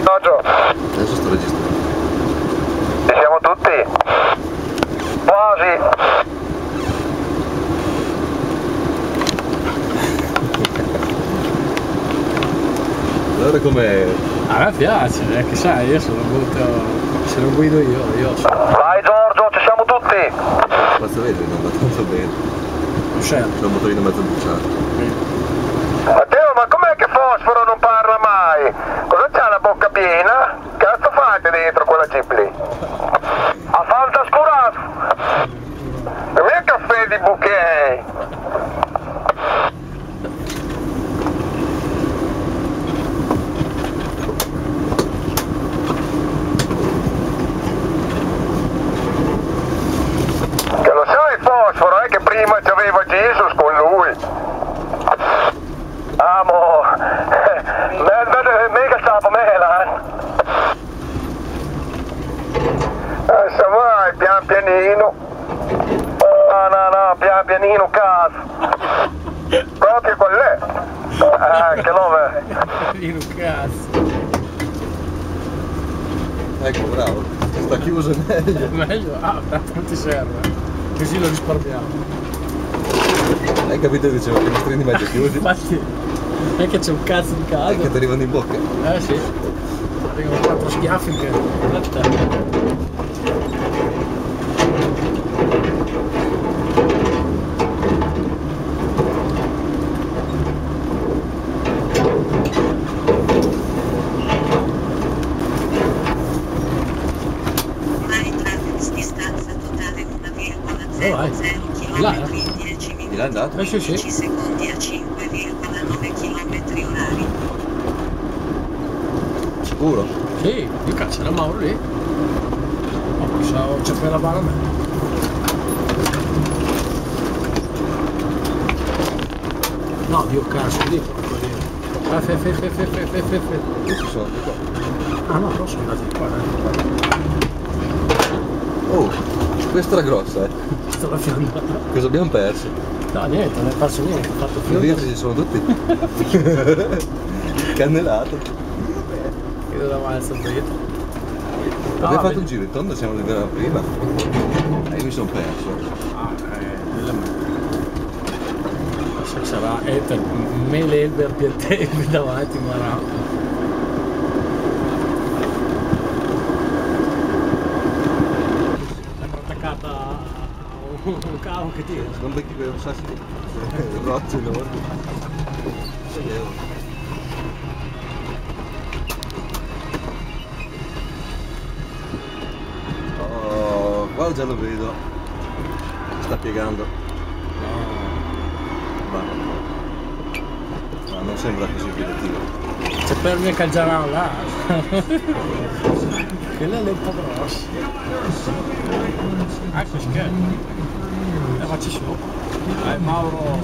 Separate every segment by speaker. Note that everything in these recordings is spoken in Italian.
Speaker 1: Giorgio.
Speaker 2: Adesso sto registrando.
Speaker 1: Ci siamo tutti? Quasi.
Speaker 2: Allora com'è?
Speaker 3: A me piace, che sai, io sono molto... se lo guido io so.
Speaker 1: Vai Giorgio, ci siamo tutti.
Speaker 2: Spazio vedere non va tanto bene.
Speaker 3: Non c'è.
Speaker 2: C'è un motorino mezzo bruciato.
Speaker 1: Matteo, ma com'è che Fosforo non parla mai? Cosa c'ha la bocca piena? Cazzo fate dentro quella jeep lì? A falda scura! E via caffè di bouquet! Che lo sai Fosforo, che prima c'aveva Jesus con lui. Amo, mega stava mela. Se vai pian pianino. No, pian pianino cazzo. Proprio quell'è. Che nome?
Speaker 3: In un cazzo.
Speaker 2: Ecco, bravo. Sta chiuso è meglio.
Speaker 3: Meglio? Ah, tanto non ti serve. Così lo risparmiamo.
Speaker 2: Hai capito che dicevo che i finestrini mezzo chiusi?
Speaker 3: Infatti, non è che c'è un cazzo di caldo.
Speaker 2: Che ti arrivano in bocca.
Speaker 3: Sì. Vengono 4 schiaffi che...
Speaker 4: Vai. 0 km in 10 minuti.
Speaker 2: Di là è andato?
Speaker 4: 10 secondi a 5,9 km orari.
Speaker 2: Sicuro?
Speaker 3: Sì, io cazzo era Mauro lì. Oh, pensavo c'è quella bala a me. No, Dio cazzo, lì porco Dio.
Speaker 2: Questi sono di qua.
Speaker 3: Ah no, però sono andati di qua,
Speaker 2: Oh, questa era grossa,
Speaker 3: Sto la fionda.
Speaker 2: Cosa abbiamo perso?
Speaker 3: No, niente, non è perso niente, ho fatto
Speaker 2: I
Speaker 3: fionda.
Speaker 2: vetri ci sono tutti. Cannellato.
Speaker 3: Che dove vai sto vetro?
Speaker 2: Abbiamo fatto un giro in tondo, siamo arrivati prima. Io mi sono perso.
Speaker 3: Della me. Se sarà Ether, Melelber piattevi davanti, ma un cavo che tira.
Speaker 2: Non becchi quei sassi di rocce enormi. Oh, qua già lo vedo. Sta piegando. Ma non sembra così impegnativo.
Speaker 3: C'è per me Calgiarano là. Quello è un po' grosso. Ecco scherzo. Facci su. Mauro.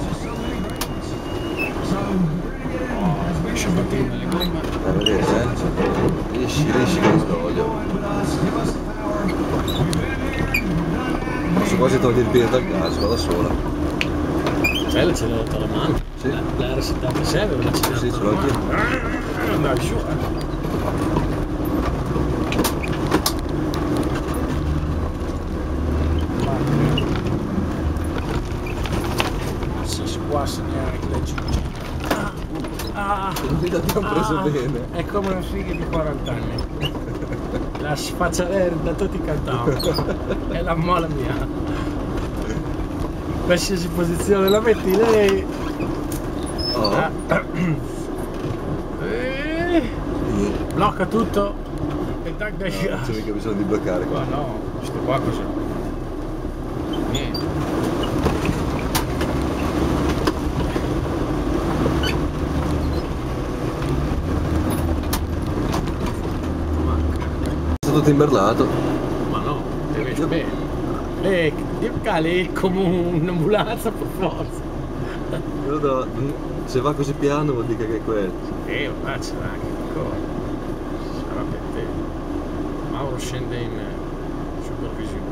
Speaker 3: Oh, riesce a battere nelle gomme.
Speaker 2: A vedere, riesci con l'olio. Posso quasi togliere il piede dal gas, va da sola.
Speaker 3: C'è l'accelerato alla mano?
Speaker 2: Sì.
Speaker 3: La R76 o l'accelerato?
Speaker 2: Sì, ce l'ho anch'io.
Speaker 3: Andavi su, qua segnare che la
Speaker 2: Quindi l'abbiamo preso bene.
Speaker 3: È come una figa di 40 anni. La sfacciare da tutti i cantanti. È la mola mia. Qualsiasi posizione la metti lei.
Speaker 2: Oh.
Speaker 3: Blocca tutto. E tac dai.
Speaker 2: Non c'è mica bisogno di bloccare qua.
Speaker 3: Qua no, questo qua così. Niente.
Speaker 2: Tutto imberlato.
Speaker 3: Ma no, deve bene. Dio cale come un'ambulanza per forza.
Speaker 2: Se va così piano vuol dire che è quello.
Speaker 3: Vabbè, c'era anche ancora. Sarà per te. Mauro scende in supervisione.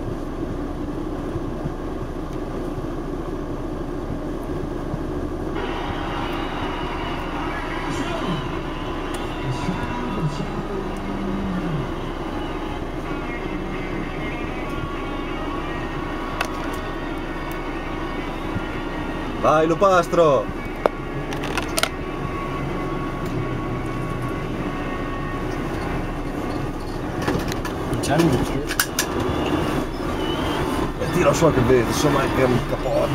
Speaker 2: Vai Lupastro!
Speaker 3: C'è il luce.
Speaker 2: Tira su anche il vetro, insomma anche un capot.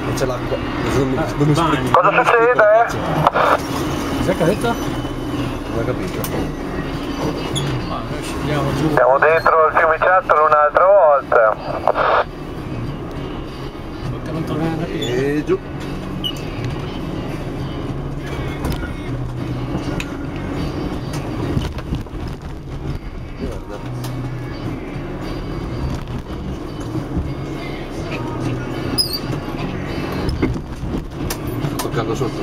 Speaker 2: Non c'è l'acqua. Non mi
Speaker 3: bagno.
Speaker 1: Cosa succede?
Speaker 3: Cos'è che ha detto?
Speaker 2: Non ho capito.
Speaker 3: Ma noi scendiamo giù.
Speaker 1: Siamo dentro il fiumiciattolo un'altra volta.
Speaker 3: Perché non torniamo da qui?
Speaker 2: E giù. Guarda. Sto toccando sotto.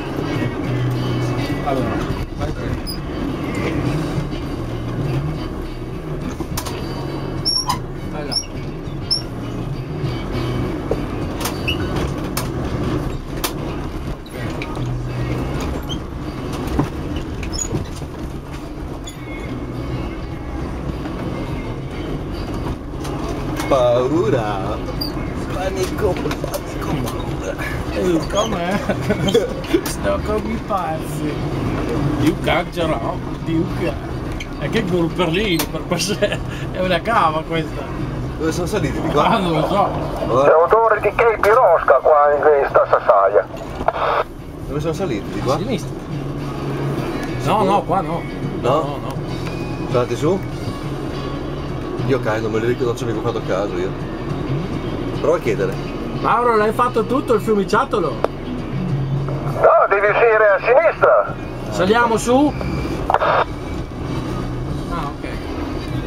Speaker 3: Allora, vai te. Vai là.
Speaker 2: Paura. Panico, paura.
Speaker 3: Ehi, com'è? Sto con i pazzi. Io caccerò, è che grupperlino per passare. È una cava questa.
Speaker 2: Dove sono saliti di qua?
Speaker 3: Ah, non lo so.
Speaker 2: Ora,
Speaker 1: C'è odore di Cape Rosca qua in questa sassaia.
Speaker 2: dove sono saliti di qua?
Speaker 3: A sinistra. No, no, qua no.
Speaker 2: No?
Speaker 3: No, no.
Speaker 2: Sono andati su? Io cai, non me li ricordo, non ci avevo fatto caso io. Prova a chiedere.
Speaker 3: Mauro, l'hai fatto tutto il fiumiciattolo?
Speaker 1: No, devi uscire a sinistra.
Speaker 3: Saliamo su? Ah, ok.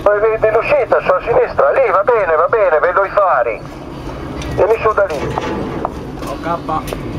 Speaker 1: Poi vedi l'uscita su a sinistra. Lì, va bene, vedo i fari. Vieni su da lì.
Speaker 3: Ok.